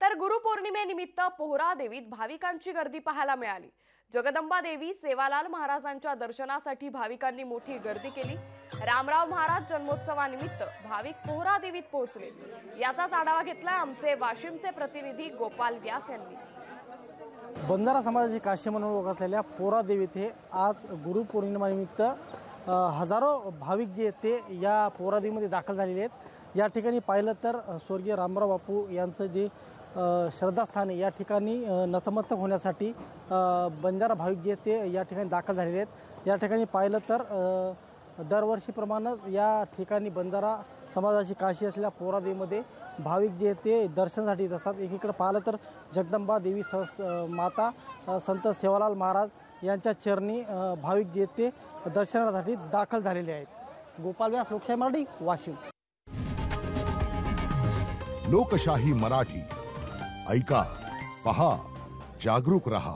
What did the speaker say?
तर गुरुपौर्णिमेनिमित्त पोहरा देवीत भाविकांची गर्दी पाहायला मिळाली। जगदंबा देवी सेवालाल महाराजांच्या दर्शनासाठी भाविकांनी मोठी गर्दी केली। रामराव महाराज जन्मोत्सवानिमित्त भाविक पोहरा देवीत पोहोचले। याचाच आढावा घेतला आमचे वाशिमचे प्रतिनिधी गोपाल व्यास यांनी। बंजारा समाजाची काशी म्हणून ओळखलेल्या पोहरा देवीत हे आज गुरुपौर्णिमेनिमित्त हजारो भाविक जे ते या पोहरा देवीमध्ये दाखल झालेले आहेत। या ठिकाणी पाहिलं तर स्वर्गीय रामराव बापू यांचं जे श्रद्धास्थान आहे या ठिकाणी नतमस्तक होण्यासाठी बंजारा भाविक जे ते या ठिकाणी दाखल झालेले आहेत। या ठिकाणी पाहिलं तर दरवर्षीप्रमाणेच या ठिकाणी बंजारा समाजाची काशी असलेल्या पोहरा देवीमध्ये भाविक जे ते दर्शनासाठी येत असतात। एकीकडे पाहिलं तर जगदंबा देवी माता संत सेवालाल महाराज यांच्या चरणी भाविक जे ते दर्शनासाठी दाखल झालेले आहेत। गोपाल व्यास, लोकशाही मराठी, वाशिम। लोकशाही मराठी ऐका, पहा, जागरूक रहा।